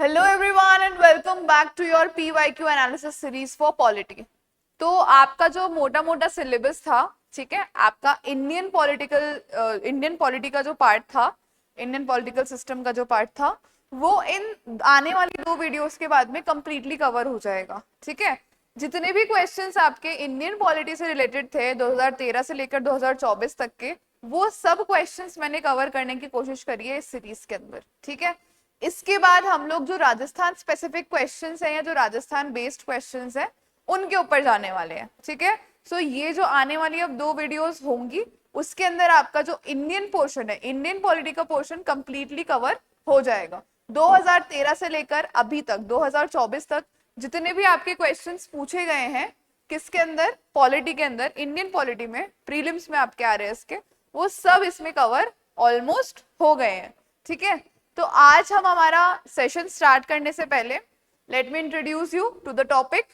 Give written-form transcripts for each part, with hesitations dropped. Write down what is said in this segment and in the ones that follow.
Hello everyone and welcome back to your PYQ analysis series for polity. तो आपका जो मोटा मोटा सिलेबस था, ठीक है, आपका इंडियन पॉलिटी का जो पार्ट था, इंडियन पॉलिटिकल सिस्टम का जो पार्ट था, वो इन आने वाली 2 वीडियोस के बाद में कंप्लीटली कवर हो जाएगा। ठीक है, जितने भी क्वेश्चंस आपके इंडियन पॉलिटी से रिलेटेड थे 2013 से लेकर 2024 तक के, वो सब क्वेश्चंस मैंने कवर करने की कोशिश करी है इस सीरीज के अंदर। ठीक है, इसके बाद हम लोग जो राजस्थान स्पेसिफिक क्वेश्चंस हैं या जो राजस्थान बेस्ड क्वेश्चंस हैं उनके ऊपर जाने वाले हैं। ठीक है, सो ये जो आने वाली अब 2 वीडियोस होंगी उसके अंदर आपका जो इंडियन पोर्शन है, इंडियन पॉलिटी का पोर्शन कंप्लीटली कवर हो जाएगा। 2013 से लेकर अभी तक 2024 तक जितने भी आपके क्वेश्चंस पूछे गए हैं, किसके अंदर, पॉलिटी के अंदर, इंडियन पॉलिटी में, प्रीलिम्स में आपके आ रहे हैं इसके, वो सब इसमें कवर ऑलमोस्ट हो गए हैं। ठीक है, तो आज हम हमारा सेशन स्टार्ट करने से पहले let me introduce you to the topic.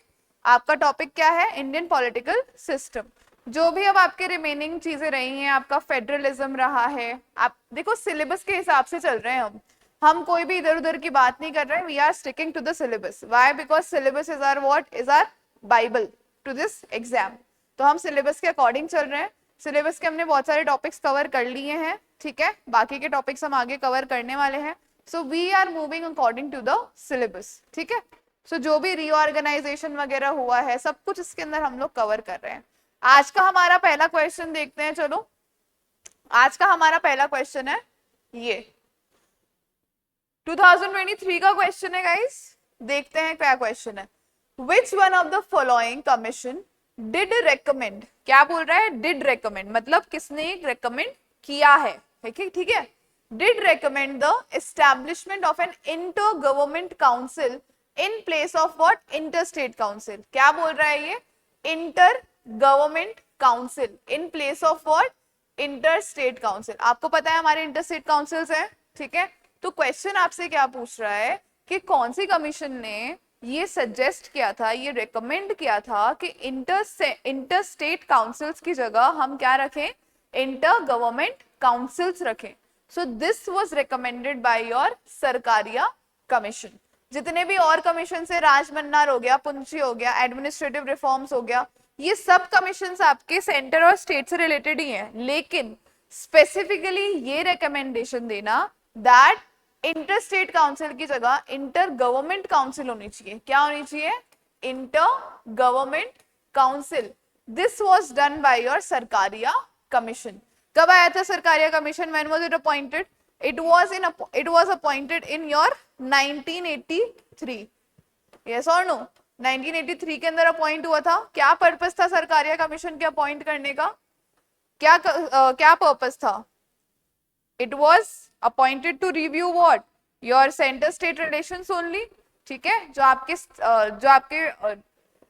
आपका टॉपिक क्या है? Indian political system. जो भी अब आपके रिमेनिंग चीजें रही हैं, आपका फेडरलिज्म रहा है, आप देखो सिलेबस के हिसाब से चल रहे हैं हम कोई भी इधर उधर की बात नहीं कर रहे हैं। We are sticking to the syllabus. Why? Because syllabus is our what? Is our Bible to this exam. तो हम सिलेबस के अकॉर्डिंग चल रहे हैं। सिलेबस के हमने बहुत सारे टॉपिक्स कवर कर लिए हैं। ठीक है, बाकी के टॉपिक्स हम आगे कवर करने वाले हैं। So we are moving according to the syllabus. ठीक है, सो जो भी रीऑर्गेनाइजेशन वगैरह हुआ है सब कुछ इसके अंदर हम लोग कवर कर रहे हैं। आज का हमारा पहला क्वेश्चन देखते हैं। चलो, आज का हमारा पहला क्वेश्चन है ये 2023 का क्वेश्चन है गाइस। देखते हैं क्या क्वेश्चन है। Which one of the following commission did recommend? क्या बोल रहा है? Did recommend मतलब किसने recommend किया है। ठीक है, did recommend the establishment of an inter-government council in place of what? Interstate council। क्या बोल रहा है ये? Inter-government council in place of what? Interstate council। आपको पता है हमारे interstate councils हैं। ठीक है, तो क्वेश्चन आपसे क्या पूछ रहा है कि कौन सी कमीशन ने ये सजेस्ट किया था, ये रेकमेंड किया था कि इंटर स्टेट काउंसिल्स की जगह हम क्या रखें? इंटर गवर्नमेंट काउंसिल्स रखें। So this was recommended by your Sarkaria commission. जितने भी और कमीशन है, राजमन्नार हो गया, पुंछी हो गया, एडमिनिस्ट्रेटिव रिफॉर्म्स हो गया, ये सब कमीशन आपके सेंटर और स्टेट से रिलेटेड ही हैं, लेकिन स्पेसिफिकली ये रिकमेंडेशन देना दैट इंटर स्टेट काउंसिल की जगह इंटर गवर्नमेंट काउंसिल होनी चाहिए। क्या होनी चाहिए? Inter government council. This was done by your Sarkaria commission. कब आया था Sarkaria commission? When was it appointed? It was appointed in your 1983। Yes or no? 1983 के अंदर अपॉइंट हुआ था। क्या पर्पस था सरकारिया कमीशन के अपॉइंट करने का? क्या पर्पस था? It was appointed to review what? Your center state relations only। ठीक है, जो आपके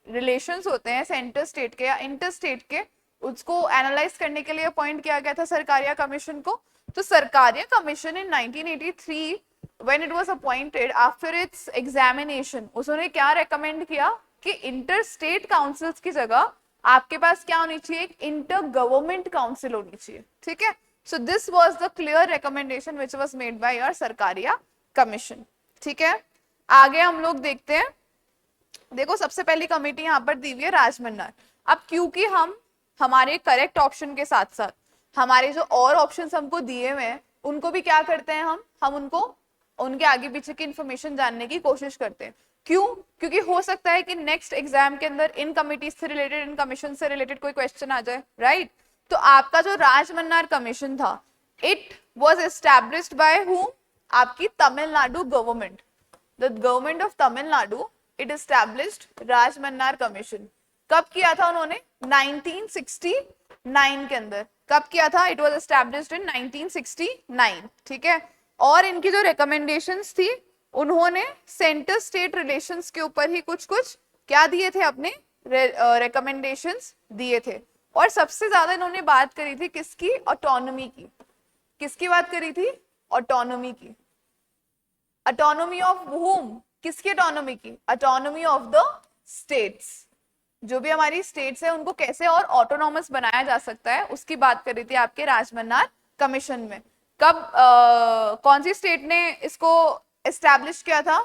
रिलेशंस होते हैं सेंटर स्टेट के या इंटर स्टेट के, उसको एनालाइज करने के लिए अपॉइंट किया गया था सरकारिया कमीशन को। तो Sarkaria commission in 1983 when it was appointed after its examination, उसने क्या रेकमेंड किया कि इंटर स्टेट काउंसिल्स की जगह आपके पास क्या होनी चाहिए? एक इंटर गवर्नमेंट काउंसिल होनी चाहिए। ठीक है, so this was the clear recommendation which was made by your Sarkaria commission. ठीक है, आगे हम लोग देखते हैं। देखो, सबसे पहली कमेटी यहाँ पर दी हुई है राजमन्नार। अब क्योंकि हम हमारे करेक्ट ऑप्शन के साथ साथ हमारे जो और ऑप्शंस हमको दिए हुए हैं उनको भी क्या करते हैं, हम उनको उनके आगे पीछे की इंफॉर्मेशन जानने की कोशिश करते हैं। क्यों? क्योंकि हो सकता है कि नेक्स्ट एग्जाम के अंदर इन कमिटीज से रिलेटेड, इन कमीशन से रिलेटेड कोई क्वेश्चन आ जाए, राइट? तो आपका जो राजमन्नार कमीशन था, it was established by whom? आपकी Tamil Nadu government. The government of Tamil Nadu it established Rajamannar commission. कब किया था उन्होंने? 1969 के अंदर। कब किया था? It was established in 1969। ठीक है, और इनकी जो रिकमेंडेशंस थी, उन्होंने सेंटर स्टेट रिलेशंस के ऊपर ही कुछ क्या दिए थे? अपने रिकमेंडेशंस दिए थे। और सबसे ज्यादा इन्होंने बात करी थी किसकी? ऑटोनॉमी की। किसकी बात करी थी? ऑटोनॉमी की। Autonomy of whom? किसकी ऑटोनॉमी की? Autonomy of the states. जो भी हमारी स्टेट्स है उनको कैसे और ऑटोनॉमस बनाया जा सकता है, उसकी बात करी थी आपके राजमन्नार कमीशन में। कब कौन सी स्टेट ने इसको एस्टैब्लिश किया था?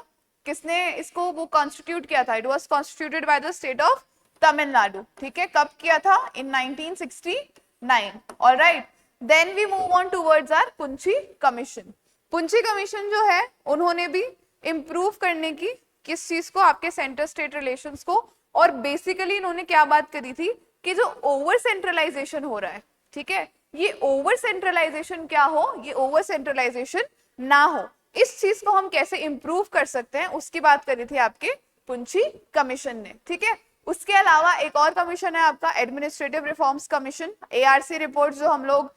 किसने इसको वो कॉन्स्टिट्यूट किया था? It was constituted by the state of Tamil Nadu, ठीक है। कब किया था? In 1969। Alright, then we move on towards our Punchhi commission. Punchhi commission जो है उन्होंने भी इंप्रूव करने की किस चीज को? आपके सेंटर स्टेट रिलेशंस को। और बेसिकली इन्होंने क्या बात करी थी कि जो ओवर सेंट्रलाइजेशन हो रहा है, ठीक है, ये ओवर सेंट्रलाइजेशन क्या हो, ये ओवर सेंट्रलाइजेशन ना हो, इस चीज को हम कैसे इंप्रूव कर सकते हैं, उसकी बात करी थी आपके पुंछी कमीशन ने, ठीक है। उसके अलावा एक और कमीशन है आपका administrative reforms commission, ARC report जो हम लोग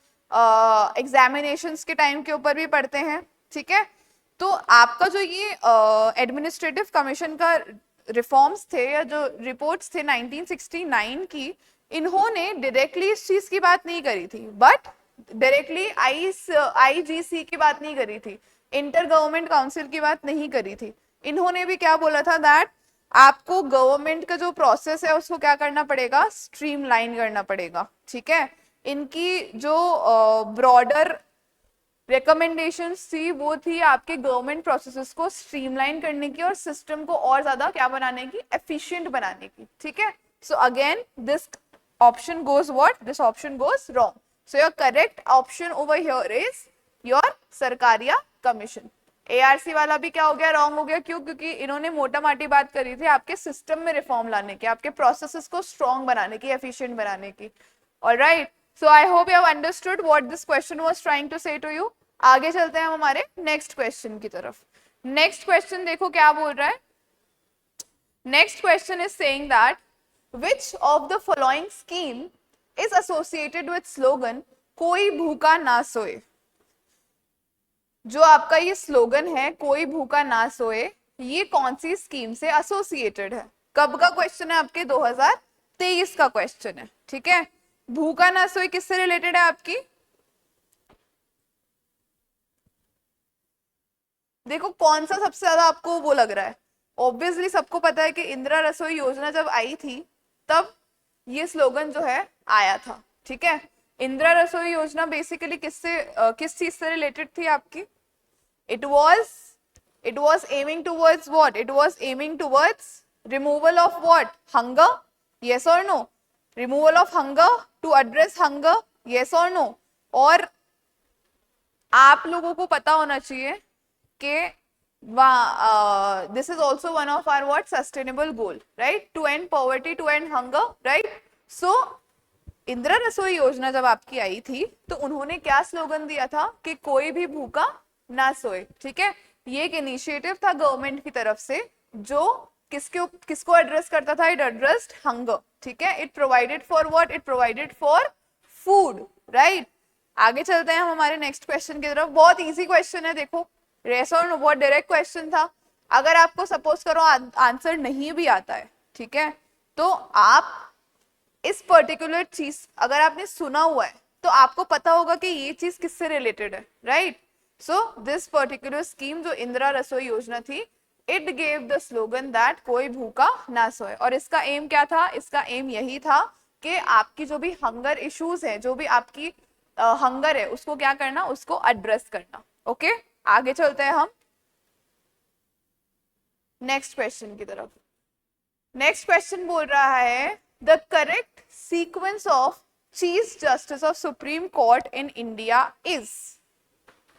एग्जामिनेशंस के टाइम के ऊपर भी पढ़ते हैं, ठीक है। तो आपका जो ये एडमिनिस्ट्रेटिव कमीशन का रिफॉर्म्स थे या जो रिपोर्ट्स थे 1969 की, इन्होंने डायरेक्टली इस चीज की बात नहीं करी थी, बट डायरेक्टली आईजीसी की बात नहीं करी थी, इंटर गवर्नमेंट काउंसिल की बात नहीं करी थी। इन्होंने भी क्या बोला था? दैट आपको गवर्नमेंट का जो प्रोसेस है उसको क्या करना पड़ेगा? स्ट्रीमलाइन करना पड़ेगा, ठीक है। इनकी जो ब्रॉडर रिकमेंडेशंस थी वो थी आपके गवर्नमेंट प्रोसेसेस को स्ट्रीमलाइन करने की और सिस्टम को और ज्यादा क्या बनाने की? एफिशिएंट बनाने की, ठीक है। So again this option goes what? This option goes wrong. So your correct option over here is your Sarkaria commission. ARC वाला भी क्या हो गया? रॉन्ग हो गया। क्यों? क्योंकि इन्होंने मोटा माटी बात करी थी आपके सिस्टम में रिफॉर्म लाने की, आपके प्रोसेसेस को स्ट्रॉन्ग बनाने की, एफिशिएंट बनाने की। Alright, so I hope you have understood what this question was trying to say to you. आगे चलते हैं हम हमारे नेक्स्ट क्वेश्चन की तरफ। नेक्स्ट क्वेश्चन देखो क्या बोल रहा है। Next question is saying that which of the following scheme is associated with slogan कोई भूखा ना सोए। जो आपका ये स्लोगन है कोई भूखा ना सोए, ये कौन सी स्कीम से एसोसिएटेड है? कब का क्वेश्चन है? आपके 2023 का क्वेश्चन है, ठीक है। भूखा ना सोए किससे रिलेटेड है आपकी? देखो कौन सा सबसे ज्यादा आपको वो लग रहा है? ऑब्वियसली सबको पता है कि इंदिरा रसोई योजना जब आई थी तब ये स्लोगन जो है आया था, ठीक है। इंदिरा रसोई योजना बेसिकली किस चीज से रिलेटेड थी आपकी? it was aiming towards what? It was aiming towards removal of what? Hunger? Yes or no? Removal of hunger, to address hunger? Yes or no? और आप लोगों को पता होना चाहिए कि this is also one of our what? Sustainable goal, right? To end poverty, to end hunger, right? So Indira रसोई योजना जब आपकी आई थी तो उन्होंने क्या स्लोगन दिया था? कि कोई भी भूखा ना सोए, ठीक है। ये एक इनिशिएटिव था गवर्नमेंट की तरफ से जो किसको एड्रेस करता था? इट एड्रेस्ड हंगर, ठीक है। It provided for what? It provided for food, right. आगे चलते हैं हम हमारे नेक्स्ट क्वेश्चन की तरफ। बहुत इजी क्वेश्चन है, देखो यस और नो, बहुत डायरेक्ट क्वेश्चन था। अगर आपको सपोज करो आंसर नहीं भी आता है, ठीक है, तो आप इस पर्टिकुलर चीज अगर आपने सुना हुआ है तो आपको पता होगा कि ये चीज किससे रिलेटेड है, right. So this particular scheme जो इंदिरा रसोई योजना थी, it gave the slogan that कोई भूखा ना सोए। और इसका एम क्या था? इसका एम यही था कि आपकी जो भी हंगर इश्यूज है, जो भी आपकी हंगर है, उसको क्या करना? उसको एड्रेस करना। ओके, आगे चलते हैं हम नेक्स्ट क्वेश्चन की तरफ। नेक्स्ट क्वेश्चन बोल रहा है the correct sequence of chief justice of supreme court in India is.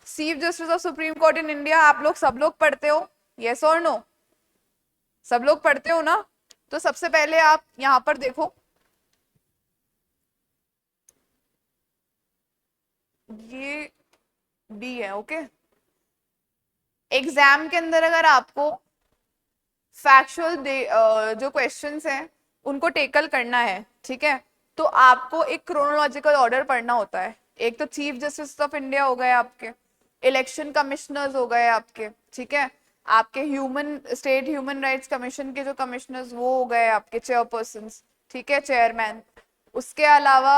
Chief justice of supreme court in India आप लोग सब लोग पढ़ते हो, यस और नो? सब लोग पढ़ते हो ना? तो सबसे पहले आप यहां पर देखो, ये डी है, ओके। एग्जाम के अंदर अगर आपको फैक्चुअल जो क्वेश्चंस हैं उनको टेकल करना है, ठीक है, तो आपको एक क्रोनोलॉजिकल ऑर्डर पढ़ना होता है। एक तो चीफ जस्टिस ऑफ इंडिया हो गए आपके, इलेक्शन कमिश्नर्स हो गए आपके, ठीक है, आपके स्टेट ह्यूमन राइट्स कमीशन के जो कमिश्नर्स वो हो गए आपके चेयरपर्सन्स, ठीक है, चेयरमैन। उसके अलावा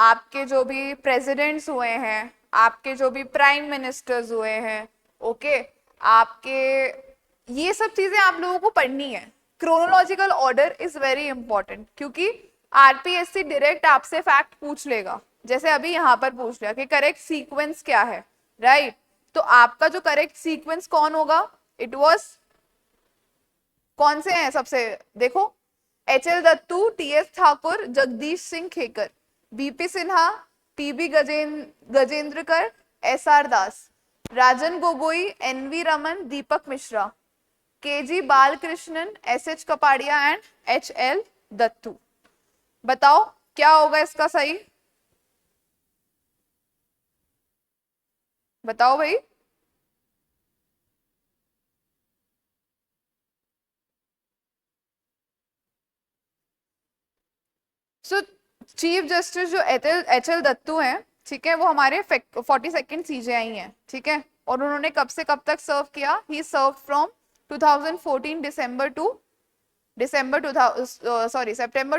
आपके जो भी प्रेसिडेंट्स हुए हैं, आपके जो भी प्राइम मिनिस्टर्स हुए हैं, ओके, आपके ये सब चीजें आप लोगों को पढ़नी है। Chronological order is very important क्योंकि आरपीएससी डायरेक्ट आपसे फैक्ट पूछ लेगा, जैसे अभी यहाँ पर पूछ लिया कि करेक्ट सीक्वेंस क्या है, राइट। तो आपका जो करेक्ट सीक्वेंस कौन होगा? इट वाज कौन से हैं सबसे, देखो, H L. Dattu, T S. Thakur, Jagdish Singh Khehar, B P Sinha, P B Gajendragadkar, S R. Das, Rajan Gogoi, N V. Raman, Deepak Mishra, K G. Balakrishnan, S H. Kapadia and H L. Dattu. बताओ क्या होगा इसका सही, बताओ भाई। सो चीफ जस्टिस जो एच.एल. दत्तू हैं, ठीक है, वो हमारे 42nd CJI हैं, ठीक है, और उन्होंने कब से कब तक सर्व किया, he serve from 2014 September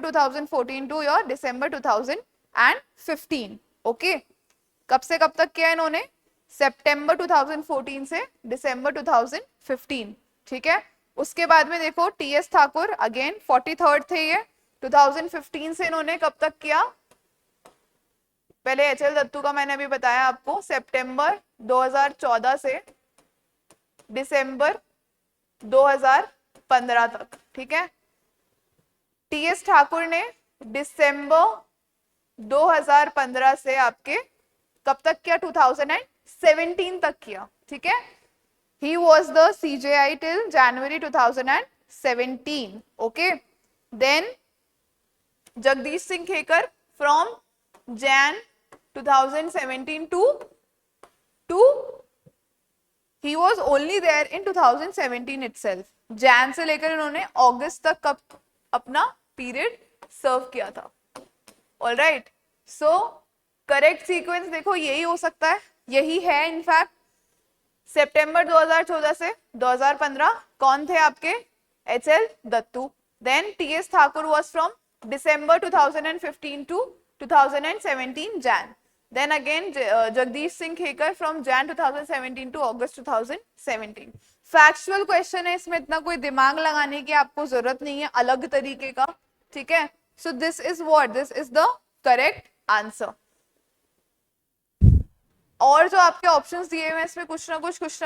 2014 to your December 2015। Okay, कब से कब तक किया इन्होंने, सितंबर 2014 से दिसंबर 2015, ठीक है। उसके बाद में देखो टी.एस. ठाकुर अगेन 43rd थे ये, 2015 से इन्होंने कब तक किया, पहले एच.एल. दत्तू का मैंने अभी बताया आपको, सितंबर 2014 से दिसंबर 2015 तक, ठीक है। टी.एस. ठाकुर ने दिसंबर 2015 से आपके कब तक किया, 2017 तक किया, ठीक है। He was the CJI till January 2017. Okay. Then Jagdish Singh Khekar from Jan 2017 to he was only there in 2017 itself. Jan से लेकर इन्होंने अगस्त तक कब अपना पीरियड सर्व किया था। All right. So correct sequence देखो यही हो सकता है, यही है इनफैक्ट। सितंबर 2014 से 2015 कौन थे आपके, H L. Dattu. Then T S. Thakur was from December 2015 to 2017 Jan. Then again Jagdish Singh Khehar from Jan 2017 to August 2017। Factual question है, इसमें इतना कोई दिमाग लगाने की आपको जरूरत नहीं है अलग तरीके का, ठीक है। सो this is what, this is the correct answer. और जो आपके ऑप्शंस दिए हुए हैं इसमें कुछ ना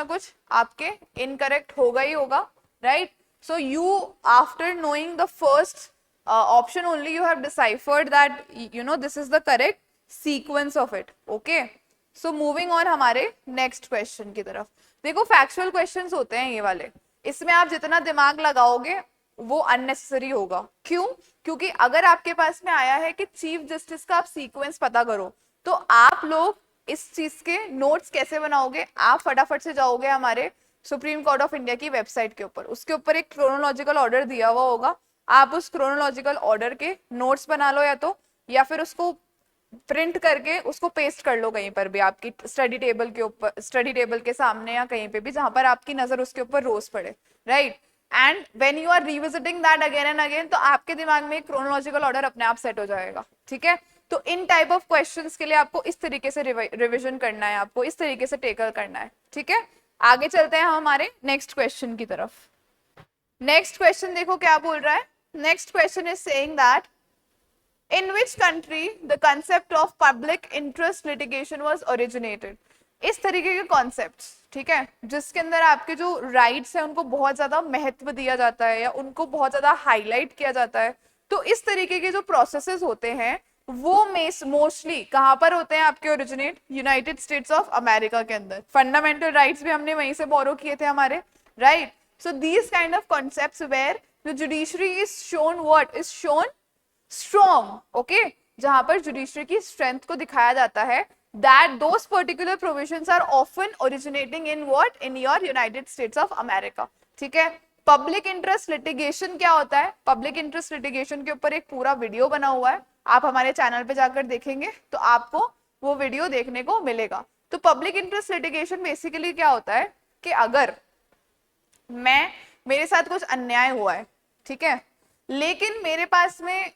कुछ आपके इनकरेक्ट होगा ही होगा, right. So you after knowing the first option only you have deciphered that you know this is the correct sequence of it. Okay, so moving on हमारे नेक्स्ट क्वेश्चन की तरफ। देखो फैक्चुअल क्वेश्चंस होते हैं ये वाले, इसमें आप जितना दिमाग लगाओगे वो अननेसेसरी होगा। क्यों, क्योंकि अगर आपके पास में आया है कि चीफ जस्टिस का आप सीक्वेंस पता करो, तो आप लोग इस चीज के नोट्स कैसे बनाओगे, आप फटाफट से जाओगे हमारे सुप्रीम कोर्ट ऑफ इंडिया की वेबसाइट के ऊपर, उसके ऊपर एक क्रोनोलॉजिकल ऑर्डर दिया हुआ होगा, आप उस क्रोनोलॉजिकल ऑर्डर के नोट्स बना लो या फिर उसको प्रिंट करके उसको पेस्ट कर लो कहीं पर भी आपकी स्टडी टेबल के ऊपर, स्टडी टेबल के सामने या कहीं पे भी जहां पर आपकी नजर उसके ऊपर रोज पड़े, right. And when you are revisiting that again and again, तो आपके दिमाग में एक क्रोनोलॉजिकल ऑर्डर अपने आप सेट हो जाएगा, ठीक है। तो इन टाइप ऑफ क्वेश्चंस के लिए आपको इस तरीके से रिवीजन करना है, आपको इस तरीके से टेकल करना है, ठीक है। आगे चलते हैं हम हमारे नेक्स्ट क्वेश्चन की तरफ। नेक्स्ट क्वेश्चन देखो क्या बोल रहा है। Next question is saying that in which country the concept of public interest litigation was originated। इस तरीके के कॉन्सेप्ट्स, ठीक है, जिसके अंदर आपके जो राइट्स है उनको बहुत ज्यादा महत्व दिया जाता है या उनको बहुत ज्यादा हाईलाइट किया जाता है, तो इस तरीके के जो प्रोसेसेस होते हैं वो मोस्टली कहां पर होते हैं आपके originate, United States of America के अंदर। फंडामेंटल राइट्स भी हमने वहीं से बोरो किए थे हमारे, right. So these kind of concepts where the judiciary is shown what, is shown strong, okay, जहां पर जुडिशरी की स्ट्रेंथ को दिखाया जाता है, that those particular provisions are often originating in what, in your United States of America, ठीक है। Public interest litigation क्या होता है, पब्लिक इंटरेस्ट लिटिगेशन के ऊपर एक पूरा वीडियो बना हुआ है, आप हमारे चैनल पे जाकर देखेंगे तो आपको वो वीडियो देखने को मिलेगा। तो पब्लिक इंटरेस्ट लिटिगेशन बेसिकली क्या होता है कि अगर मेरे साथ कुछ अन्याय हुआ है, ठीक है, लेकिन मेरे पास में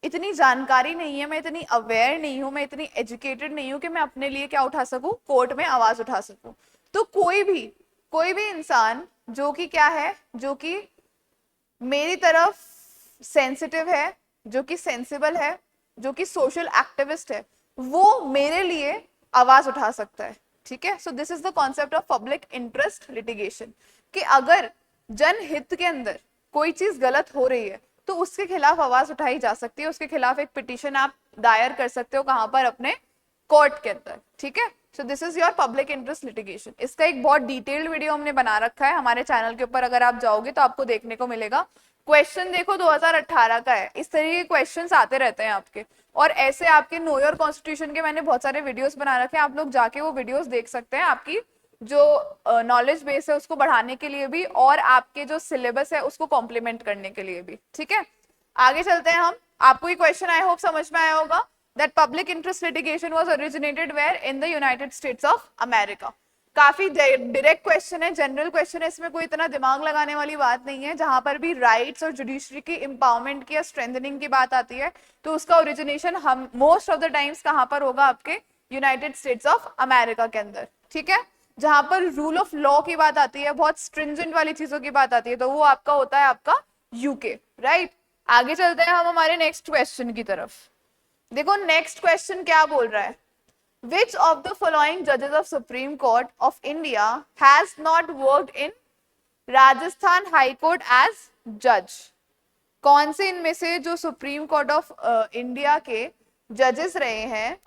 इतनी जानकारी नहीं है, मैं इतनी अवेयर नहीं हूं, मैं इतनी एजुकेटेड नहीं हूं कि मैं अपने लिए क्या उठा सकूं, कोर्ट में आवाज उठा सकूं। तो कोई भी इंसान जो कि क्या है, जो कि मेरी तरफ सेंसिटिव है, जो कि सेंसिबल है, जो कि सोशल एक्टिविस्ट है, वो मेरे लिए आवाज उठा सकता है, ठीक है। सो this is the concept of public interest litigation, कि अगर जनहित के अंदर कोई चीज गलत हो रही है तो उसके खिलाफ आवाज उठाई जा सकती है, उसके खिलाफ एक पिटीशन आप दायर कर सकते हो, कहां पर, अपने कोर्ट के अंदर, ठीक है। सो this is your public interest litigation. इसका एक बहुत डिटेल्ड वीडियो हमने बना रखा है हमारे चैनल के ऊपर, अगर आप जाओगे तो आपको देखने को मिलेगा। क्वेश्चन देखो 2018 का है, इस तरीके के क्वेश्चंस आते रहते हैं आपके, और ऐसे आपके नो योर कॉन्स्टिट्यूशन के मैंने बहुत सारे वीडियोस बना रखे हैं, आप लोग जाके वो वीडियोस देख सकते हैं, आपकी जो नॉलेज बेस है उसको बढ़ाने के लिए भी, और आपके जो सिलेबस है उसको कॉम्प्लीमेंट करने के लिए भी, ठीक है। आगे चलते हैं हम। आपको ये क्वेश्चन आई होप समझ में आया होगा। That public interest litigation was originated where, in the United States of America. काफी डायरेक्ट क्वेश्चन है, जनरल क्वेश्चन है, इसमें कोई इतना दिमाग लगाने वाली बात नहीं है। जहां पर भी राइट्स और जुडिशरी की एम्पावरमेंट की या स्ट्रेंथनिंग की बात आती है तो उसका ओरिजिनेशन हम मोस्ट ऑफ द टाइम्स कहां पर होगा, आपके यूनाइटेड स्टेट्स ऑफ अमेरिका के अंदर, ठीक है। जहां पर रूल ऑफ लॉ की बात आती है, बहुत स्ट्रिंजेंट वाली चीजों की बात आती है, तो वो आपका होता है आपका यूके, राइट। आगे चलते हैं हम हमारे नेक्स्ट क्वेश्चन की तरफ। देखो नेक्स्ट क्वेश्चन क्या बोल रहा है, Which of the following judges of Supreme Court of India has not worked in Rajasthan High Court as judge? कौन से इनमें से जो सुप्रीम कोर्ट ऑफ इंडिया के जजेस रहे हैं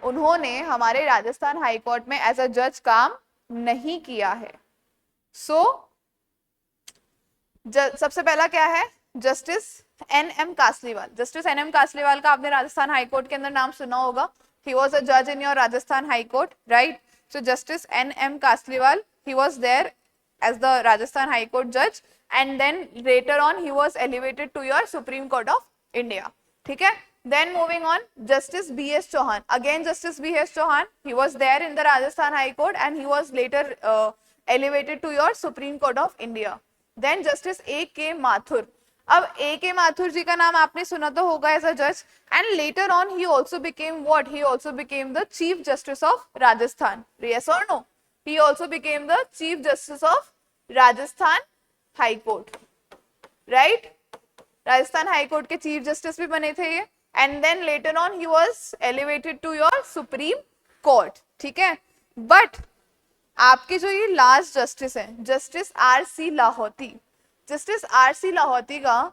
उन्होंने हमारे राजस्थान हाई कोर्ट में एज अ जज काम नहीं किया है? सबसे पहला क्या है, जस्टिस एन.एम. कासलीवाल। जस्टिस एन.एम. कासलीवाल का आपने राजस्थान हाई कोर्ट के अंदर नाम सुना होगा। He was a judge in your Rajasthan High Court, right? So Justice N.M. Kasliwal, he was there as the Rajasthan High Court judge, and then later on he was elevated to your Supreme Court of India. ठीक है? Then moving on, Justice B.S. Chauhan. Again Justice B.S. Chauhan, he was there in the Rajasthan High Court and he was later elevated to your Supreme Court of India. Then Justice A.K. Mathur. अब A.K. Mathur जी का नाम आपने सुना तो होगा as a जज, and later on he also became what, he also became the chief justice of Rajasthan. Yes or no? He also became the chief justice of Rajasthan high court, right. Rajasthan high court के chief justice भी बने थे ये, and then later on he was elevated to your supreme court, ठीक है। But आपके जो ये लास्ट जस्टिस है, justice R C. Lahoti, justice R C. Lahoti का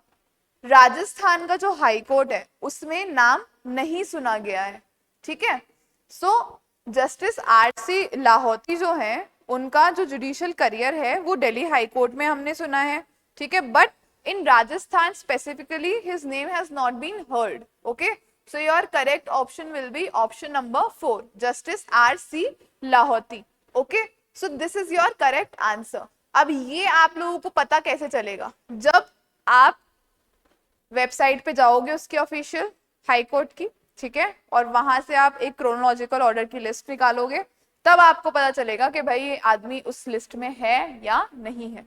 राजस्थान का जो हाई कोर्ट है उसमें नाम नहीं सुना गया है, ठीक है। सो जस्टिस आर.सी. लाहौती जो है उनका जो जुडिशियल करियर है वो दिल्ली हाई कोर्ट में हमने सुना है, ठीक है। But in Rajasthan specifically his name has not been heard, okay. So your correct option will be option number 4, justice R C. Lahoti, okay. So this is your correct answer. अब ये आप लोगों को पता कैसे चलेगा, जब आप वेबसाइट पे जाओगे उसके ऑफिशियल हाई कोर्ट की, ठीक है, और वहां से आप एक क्रोनोलॉजिकल ऑर्डर की लिस्ट निकालोगे, तब आपको पता चलेगा कि भाई ये आदमी उस लिस्ट में है या नहीं है,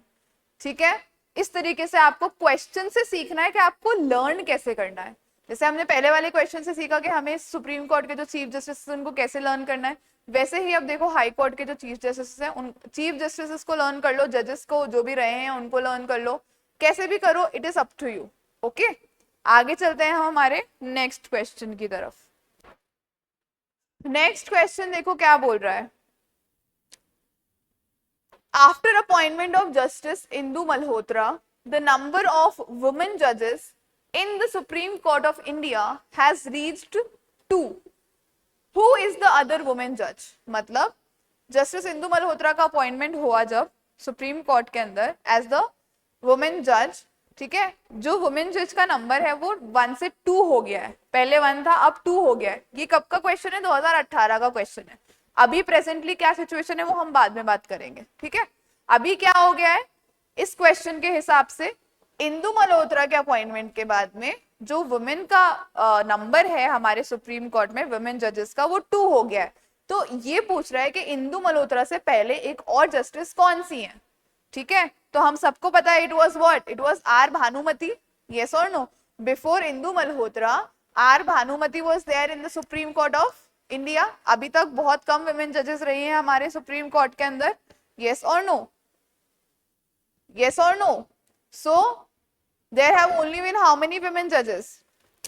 ठीक है। इस तरीके से आपको क्वेश्चन से सीखना है कि आपको लर्न कैसे करना है। जैसे हमने पहले वाले क्वेश्चन से सीखा कि हमें सुप्रीम कोर्ट के जो चीफ जस्टिस उनको कैसे लर्न करना है, वैसे ही अब देखो हाई कोर्ट के जो चीफ जस्टिस हैं उन चीफ जस्टिस को लर्न कर लो, जजेस को जो भी रहे हैं उनको लर्न कर लो, कैसे भी करो, it is up to you, okay. आगे चलते हैं हम हमारे नेक्स्ट क्वेश्चन की तरफ। नेक्स्ट क्वेश्चन देखो क्या बोल रहा है, after appointment of justice Indu Malhotra the number of women जजेस in the Supreme Court of India has reached 2. Who is the other woman judge? मतलब जस्टिस इंदु मल्होत्रा का अपॉइंटमेंट हुआ जब सुप्रीम कोर्ट के अंदर एज द वुमेन जज, ठीक है, जो वुमेन जज का नंबर है वो 1 से 2 हो गया है, पहले 1 था अब 2 हो गया है। ये कब का क्वेश्चन है? 2018 का क्वेश्चन है। अभी प्रेजेंटली क्या सिचुएशन है वो हम बाद में बात करेंगे, ठीक है। अभी क्या हो गया है, इस क्वेश्चन के हिसाब से इंदु मल्होत्रा के अपॉइंटमेंट के बाद में जो वुमेन का नंबर है हमारे सुप्रीम कोर्ट में वुमेन जजेस का वो 2 हो गया है। तो ये पूछ रहा है कि इंदु मल्होत्रा से पहले एक और जस्टिस कौन सी है, ठीक है। तो हम सबको पता है it was what, it was R Bhanumati, yes or no? Before Indu Malhotra R Bhanumati was there in the supreme court of India. अभी तक बहुत कम वुमेन जजेस रही हैं हमारे सुप्रीम कोर्ट के अंदर, yes or no? Yes or no? So there have only been how many women judges?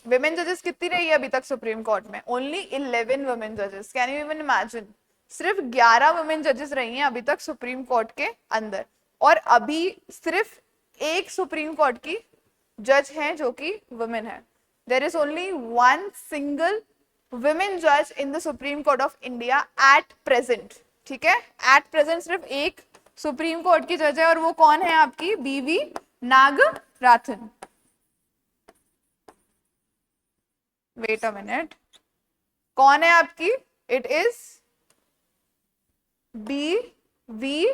Women judges कितनी रही है अभी तक सुप्रीम कोर्ट में? Only 11 women judges. Can you even imagine? सिर्फ 11 women judges रही हैं अभी तक सुप्रीम कोर्ट के अंदर, और अभी सिर्फ एक सुप्रीम कोर्ट की जज हैं जो कि वुमेन है। There is only one single women जज in the supreme court of India at present. ठीक है, एट प्रेजेंट सिर्फ एक सुप्रीम कोर्ट की जज है और वो कौन है आपकी? बीवी नागराथन। वेट अ मिनट, कौन है आपकी? It is B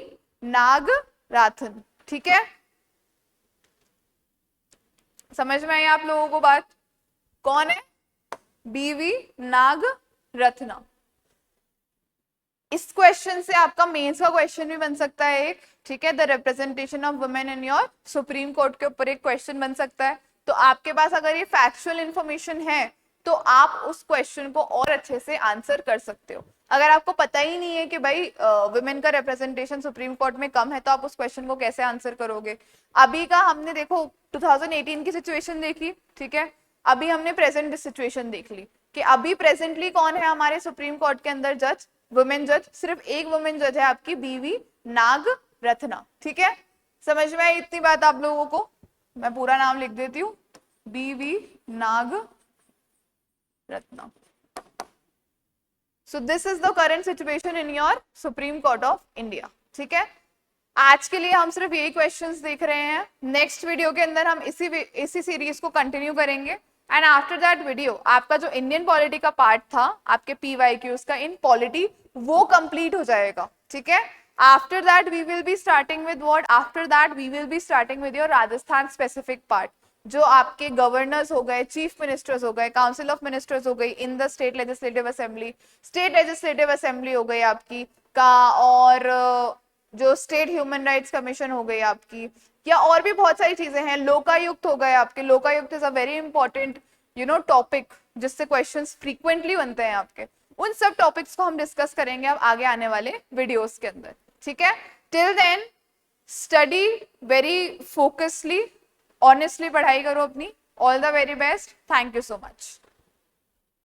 Nagarathna. ठीक है, समझ में आई आप लोगों को बात? कौन है? बीवी नागरत्ना। इस क्वेश्चन से आपका मेंस का क्वेश्चन भी बन सकता है एक। ठीक है, the representation of women in your supreme court के ऊपर एक क्वेश्चन बन सकता है। तो आपके पास अगर ये फैक्चुअल इंफॉर्मेशन है तो आप उस क्वेश्चन को और अच्छे से आंसर कर सकते हो। अगर आपको पता ही नहीं है कि भाई वुमेन का रिप्रेजेंटेशन सुप्रीम कोर्ट में कम है तो आप उस क्वेश्चन को कैसे आंसर करोगे? अभी का हमने देखो 2018 की सिचुएशन देखी, ठीक है, अभी हमने प्रेजेंट सिचुएशन देख ली कि अभी प्रेजेंटली कौन है हमारे सुप्रीम कोर्ट के अंदर जज, वुमेन जज। सिर्फ एक वुमेन जज है आपकी, बीवी नागरत्ना। ठीक है, समझ में आई इतनी बात आप लोगों को? मैं पूरा नाम लिख देती हूँ, बीवी नागरत्ना। सो this is the current situation in your supreme court of India. ठीक है, आज के लिए हम सिर्फ यही क्वेश्चंस देख रहे हैं। नेक्स्ट वीडियो के अंदर हम इसी सीरीज को कंटिन्यू करेंगे एंड आफ्टर दैट वीडियो आपका जो इंडियन पॉलिटी का पार्ट था आपके PYQs का इन पॉलिटी, वो कंप्लीट हो जाएगा। ठीक है, after that we will be starting with what? After that we will be starting with your Rajasthan specific part, जो आपके गवर्नर्स हो गए, चीफ मिनिस्टर्स हो गए, काउंसिल ऑफ मिनिस्टर्स हो गई in the state legislative assembly, state legislative assembly हो गई आपकी का, और जो स्टेट ह्यूमन राइट्स कमीशन हो गई आपकी, या और भी बहुत सारी चीजें हैं। लोकायुक्त हो गए आपके। Lokayukta is a very important topic जिससे क्वेश्चंस फ्रीक्वेंटली बनते हैं आपके। उन सब टॉपिक्स को हम डिस्कस करेंगे अब आगे आने वाले वीडियोस के अंदर। ठीक है, till then study very focusly, honestly पढ़ाई करो अपनी। All the very best, thank you so much.